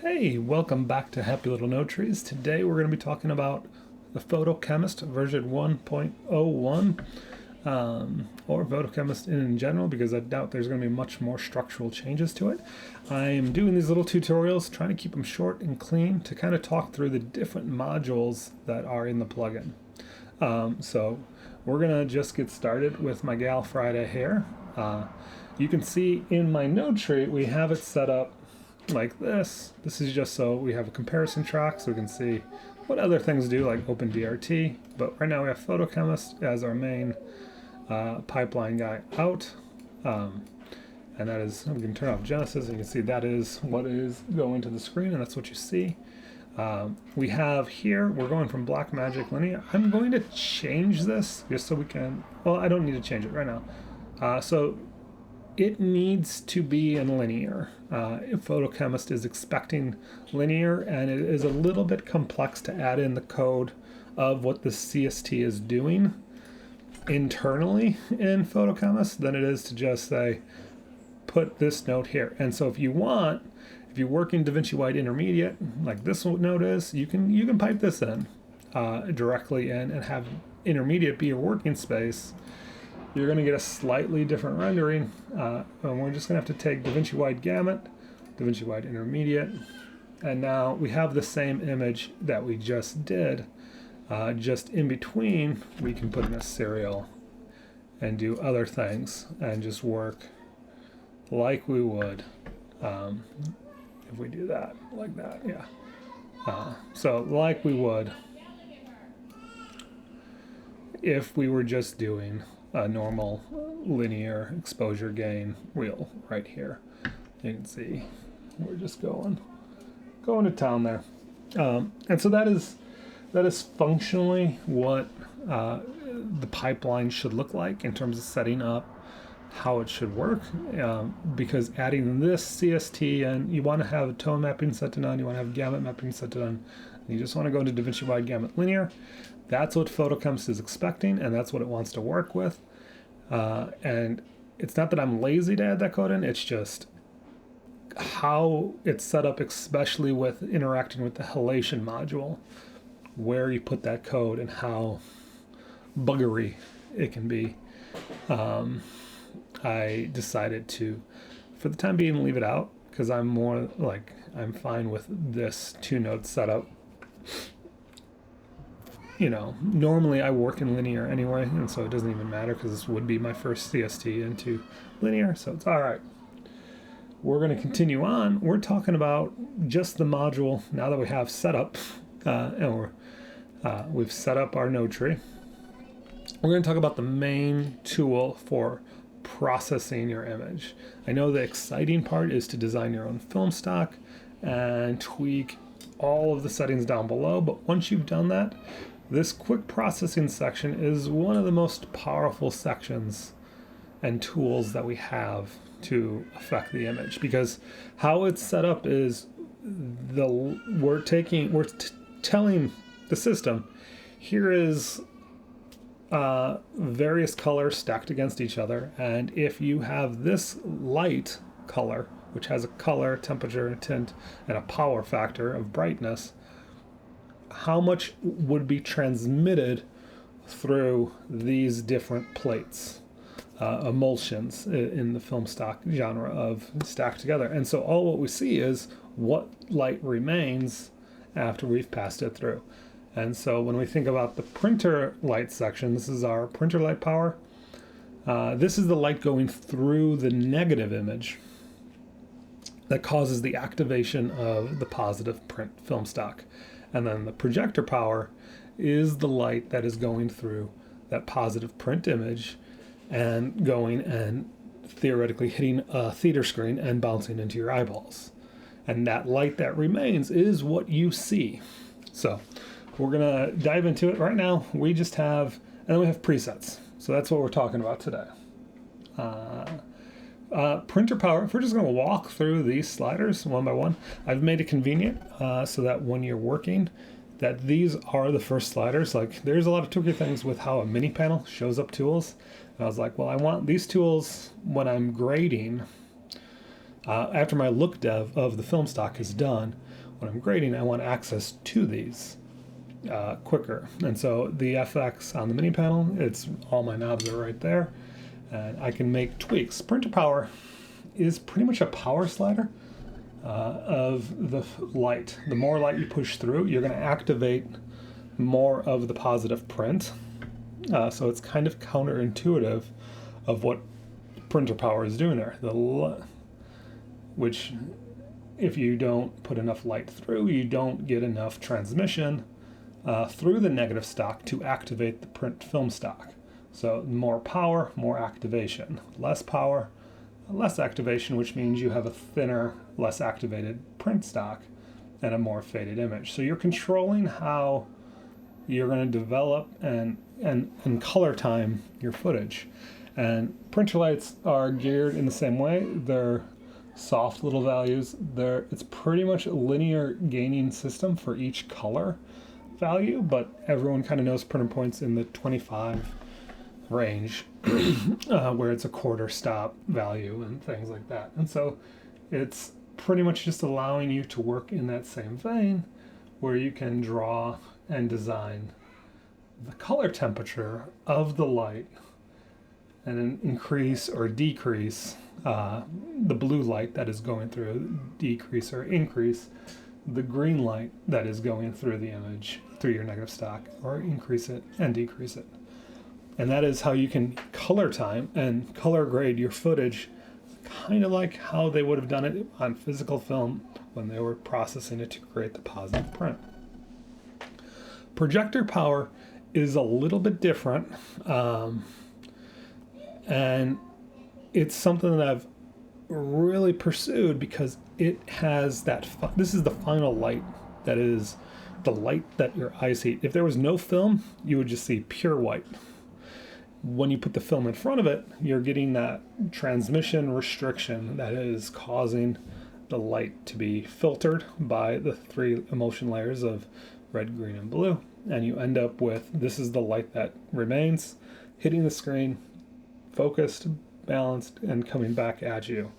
Hey, welcome back to Happy Little Node Trees. Today we're going to be talking about the Chemist version 1.01, or Chemist in general, because I doubt there's going to be much more structural changes to it. I'm doing these little tutorials, trying to keep them short and clean to kind of talk through the different modules that are in the plugin. So we're going to just get started with my gal Friday here. You can see in my node tree, we have it set up like this. This is just so we have a comparison track so we can see what other things do, like OpenDRT. But right now we have Chemist as our main pipeline guy out. And that is, we can turn off Genesis and you can see that is what is going to the screen, and that's what you see. We have here, we're going from Blackmagic Linear. I'm going to change this just so we can, well, I don't need to change it right now. So it needs to be in linear. Chemist is expecting linear, and it is a little bit complex to add in the code of what the CST is doing internally in Chemist than it is to just say, put this node here. And so if you want, if you're working Davinci Wide Intermediate, like this node is, you can pipe this in directly in and have Intermediate be your working space. You're going to get a slightly different rendering, and we're just going to have to take Davinci Wide Gamut, Davinci Wide Intermediate, and now we have the same image that we just did. Just in between, we can put in a serial and do other things and just work like we would if we do that, like that, yeah. So like we would if we were just doing a normal linear exposure gain wheel right here. You can see we're just going to town there, and so that is functionally what the pipeline should look like in terms of setting up how it should work. Because adding this CST, and you want to have tone mapping set to none, you want to have gamut mapping set to none, and you just want to go into Davinci Wide Gamut Linear. That's what Chemist is expecting, and that's what it wants to work with. And it's not that I'm lazy to add that code in, it's just how it's set up, especially with interacting with the Emmulation module, where you put that code and how buggery it can be. I decided to, for the time being, leave it out, because I'm more like, I'm fine with this two-node setup. You know, normally I work in linear anyway, and so it doesn't even matter, because this would be my first CST into linear, so it's all right. We're going to continue on. We're talking about just the module now that we have set up, and we've set up our node tree. We're going to talk about the main tool for processing your image. I know the exciting part is to design your own film stock and tweak all of the settings down below, but once you've done that, this quick processing section is one of the most powerful sections and tools that we have to affect the image, because how it's set up is we're telling the system, here is various colors stacked against each other, and if you have this light color, which has a color, temperature, tint, and a power factor of brightness, how much would be transmitted through these different plates, emulsions in the film stock genre of stacked together. And so all what we see is what light remains after we've passed it through. And so when we think about the printer light section, this is our printer light power. This is the light going through the negative image that causes the activation of the positive print film stock. And then the projector power is the light that is going through that positive print image and going and theoretically hitting a theater screen and bouncing into your eyeballs. And that light that remains is what you see. So we're going to dive into it right now. We just have, and then we have presets. So that's what we're talking about today. Printer power, if we're just going to walk through these sliders one by one, I've made it convenient so that when you're working, that these are the first sliders. Like, there's a lot of tricky things with how a mini panel shows up tools. And I was like, well, I want these tools when I'm grading, after my look dev of the film stock is done, when I'm grading, I want access to these quicker. And so the FX on the mini panel, it's all my knobs are right there, and I can make tweaks. Printer power is pretty much a power slider of the light. The more light you push through, you're going to activate more of the positive print. So it's kind of counterintuitive of what printer power is doing there. Which, if you don't put enough light through, you don't get enough transmission through the negative stock to activate the print film stock. So more power, more activation. Less power, less activation, which means you have a thinner, less activated print stock and a more faded image. So you're controlling how you're going to develop and color time your footage. And printer lights are geared in the same way. They're soft little values. It's pretty much a linear gaining system for each color value, but everyone kind of knows printer points in the 25 range where it's a quarter stop value and things like that. And so it's pretty much just allowing you to work in that same vein where you can draw and design the color temperature of the light and then increase or decrease the blue light that is going through, decrease or increase the green light that is going through the image through your negative stock, or increase it and decrease it. And that is how you can color time and color grade your footage, kind of like how they would have done it on physical film when they were processing it to create the positive print. Projector power is a little bit different, and it's something that I've really pursued because it has this is the final light that is the light that your eyes see. If there was no film, you would just see pure white. When you put the film in front of it, you're getting that transmission restriction that is causing the light to be filtered by the 3 emulsion layers of red, green, and blue. And you end up with, this is the light that remains hitting the screen, focused, balanced, and coming back at you.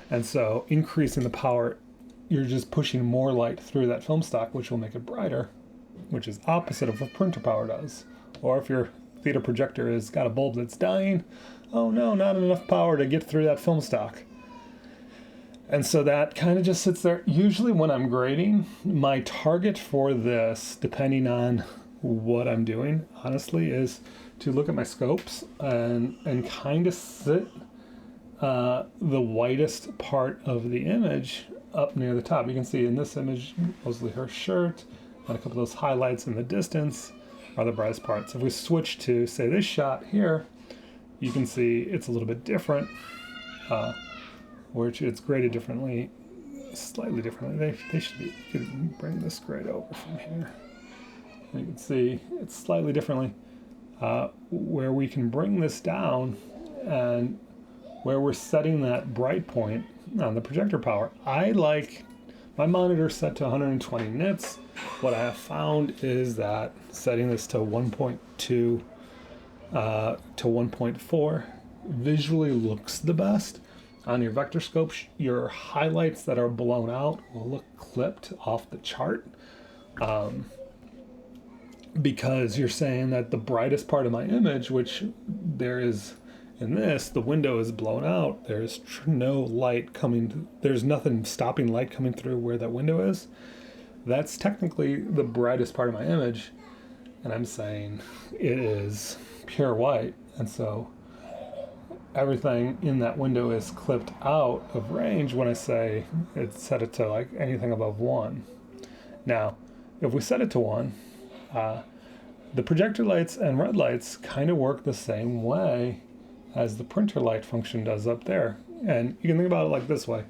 And so increasing the power, you're just pushing more light through that film stock, which will make it brighter, which is opposite of what printer power does. Or if your theater projector has got a bulb that's dying, oh no, not enough power to get through that film stock. And so that kind of just sits there. Usually when I'm grading, my target for this, depending on what I'm doing, honestly, is to look at my scopes and kind of sit the whitest part of the image up near the top. You can see in this image, mostly her shirt and a couple of those highlights in the distance are the brightest parts. If we switch to, say, this shot here, you can see it's a little bit different, which it's graded differently, slightly differently. They should be, you can bring this grade over from here. And you can see it's slightly differently, where we can bring this down and where we're setting that bright point on the projector power. I like my monitor set to 120 nits. What I have found is that setting this to 1.2 to 1.4 visually looks the best. On your vector scope, your highlights that are blown out will look clipped off the chart, because you're saying that the brightest part of my image, which there is in this, the window is blown out. There's no light coming. There's nothing stopping light coming through where that window is. That's technically the brightest part of my image, and I'm saying it is pure white, and so everything in that window is clipped out of range when I say set it to like anything above 1. Now, if we set it to 1, the projector lights and red lights kind of work the same way as the printer light function does up there. And you can think about it like this way.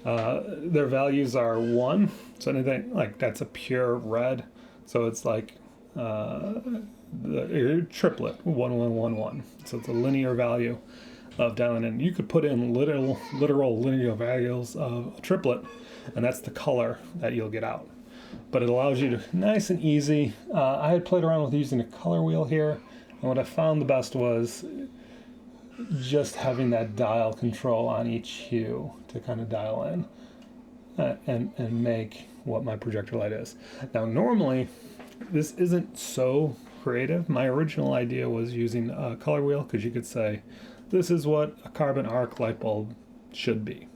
Their values are 1, so anything like that's a pure red. So it's like the triplet, 1, 1, 1, 1. So it's a linear value of dialing in. You could put in literal linear values of a triplet, and that's the color that you'll get out. But it allows you to, nice and easy. I had played around with using a color wheel here, and what I found the best was just having that dial control on each hue to kind of dial in. and make what my projector light is. Now, normally, this isn't so creative. My original idea was using a color wheel, because you could say, this is what a carbon arc light bulb should be.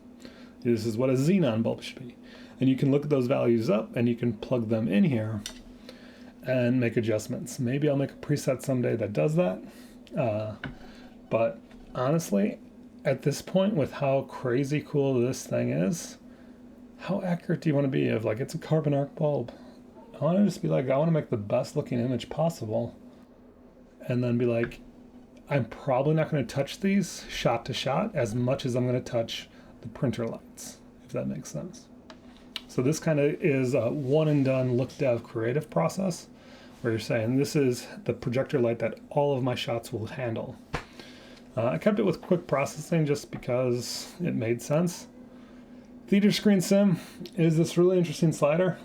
This is what a xenon bulb should be. And you can look at those values up, and you can plug them in here and make adjustments. Maybe I'll make a preset someday that does that. But honestly, at this point, with how crazy cool this thing is, how accurate do you want to be? Of like, it's a carbon arc bulb. I want to just be like, I want to make the best looking image possible, and then be like, I'm probably not going to touch these shot to shot as much as I'm going to touch the printer lights, if that makes sense. So this kind of is a one and done look dev creative process, where you're saying, this is the projector light that all of my shots will handle. I kept it with quick processing just because it made sense. Theater Screen Sim is this really interesting slider.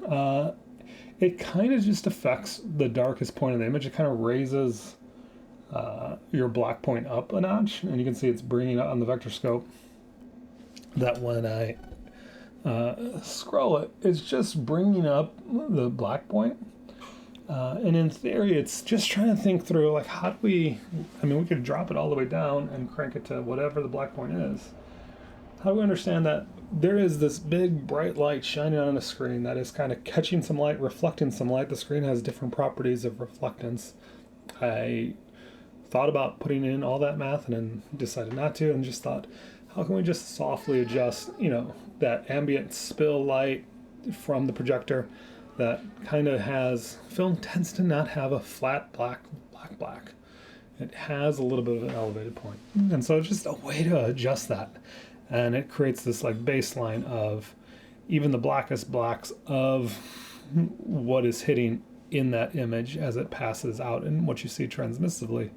It kind of just affects the darkest point of the image. It kind of raises your black point up a notch, and you can see it's bringing it on the vector scope. That when I scroll it, it's just bringing up the black point. And in theory, it's just trying to think through, like, how do we could drop it all the way down and crank it to whatever the black point is. How do we understand that there is this big bright light shining on a screen that is kind of catching some light, reflecting some light? The screen has different properties of reflectance. I thought about putting in all that math and then decided not to, and just thought, how can we just softly adjust, that ambient spill light from the projector that kind of has, film tends to not have a flat black. It has a little bit of an elevated point. And so it's just a way to adjust that. And it creates this like baseline of even the blackest blacks of what is hitting in that image as it passes out. And what you see transmissively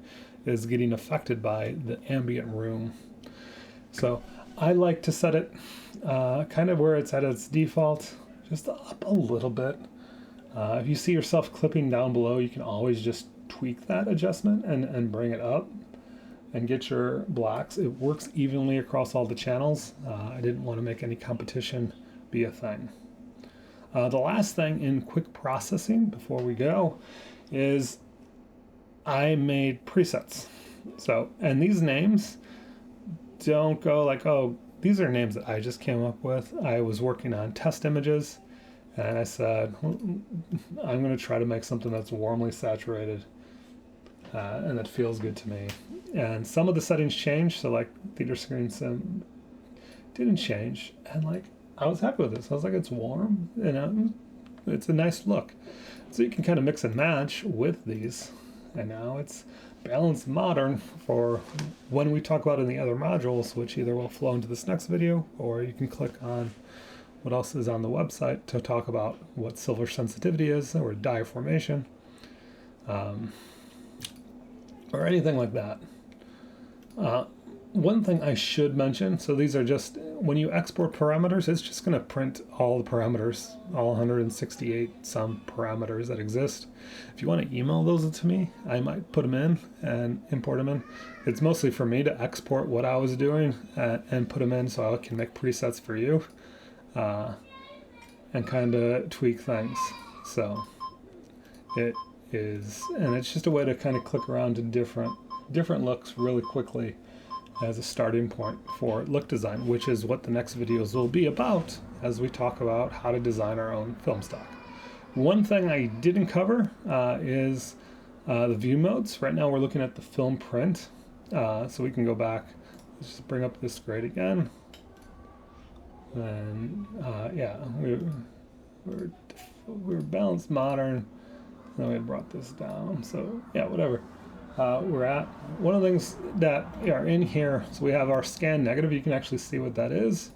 is getting affected by the ambient room. So I like to set it kind of where it's at its default, just up a little bit. If you see yourself clipping down below, you can always just tweak that adjustment and bring it up and get your blacks. It works evenly across all the channels. I didn't want to make any competition be a thing. The last thing in quick processing before we go is I made presets. So, and these names don't go like, oh, these are names that I just came up with. I was working on test images, and I said, I'm going to try to make something that's warmly saturated and that feels good to me. And some of the settings changed, so like Theater Screen Sim didn't change, and like I was happy with this. I was like, it's warm, it's a nice look. So you can kind of mix and match with these, and now it's balanced modern for when we talk about in the other modules, which either will flow into this next video, or you can click on what else is on the website to talk about what silver sensitivity is, or dye formation, or anything like that. One thing I should mention, so these are just, when you export parameters, it's just going to print all the parameters, all 168 some parameters that exist. If you want to email those to me, I might put them in and import them in. It's mostly for me to export what I was doing and put them in so I can make presets for you and kind of tweak things. So it is, and it's just a way to kind of click around to different looks really quickly as a starting point for look design, which is what the next videos will be about as we talk about how to design our own film stock. One thing I didn't cover is the view modes. Right now we're looking at the film print, so we can go back. Let's just bring up this grade again. And yeah, we're balanced modern. Then we brought this down, so yeah, whatever. We're at one of the things that are in here. So we have our scan negative. You can actually see what that is.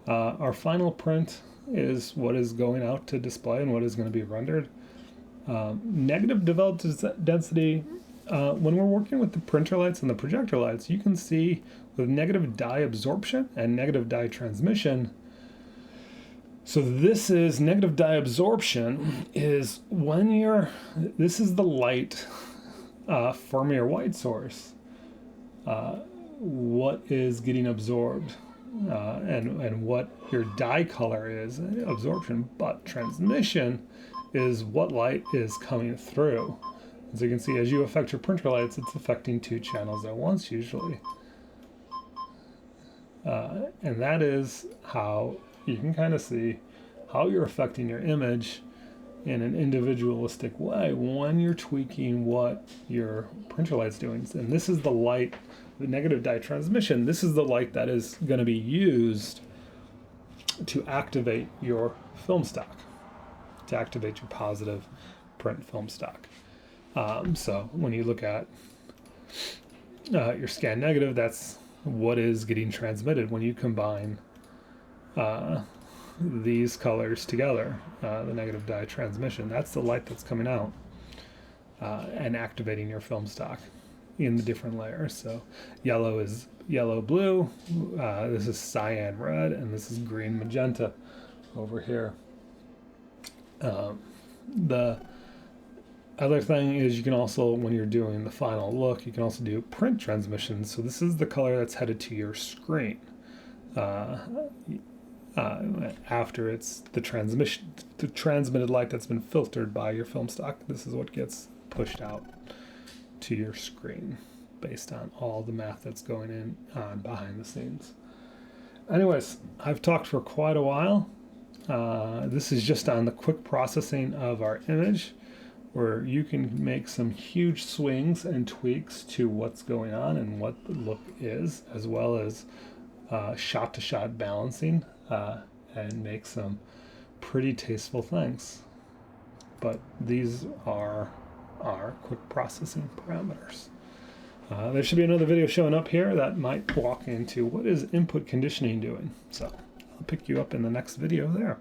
Our final print is what is going out to display and what is going to be rendered. Negative developed density. When we're working with the printer lights and the projector lights, you can see with negative dye absorption and negative dye transmission. So this is negative dye absorption is when this is the light from your white source. What is getting absorbed and what your dye color is, absorption, but transmission is what light is coming through. As you can see, as you affect your printer lights, it's affecting 2 channels at once usually. And that is how you can kind of see how you're affecting your image in an individualistic way when you're tweaking what your printer light's doing. And this is the light, the negative dye transmission, this is the light that is going to be used to activate your film stock, to activate your positive print film stock. So when you look at your scan negative, that's what is getting transmitted when you combine these colors together, the negative dye transmission. That's the light that's coming out and activating your film stock in the different layers. So yellow is yellow blue, this is cyan red, and this is green magenta over here. The other thing is you can also, when you're doing the final look, you can also do print transmission. So this is the color that's headed to your screen. After it's the transmitted light that's been filtered by your film stock, this is what gets pushed out to your screen based on all the math that's going on behind the scenes. Anyways, I've talked for quite a while. This is just on the quick processing of our image, where you can make some huge swings and tweaks to what's going on and what the look is, as well as shot-to-shot balancing, and make some pretty tasteful things. But these are our quick processing parameters. There should be another video showing up here that might walk into what is input conditioning doing. So I'll pick you up in the next video there.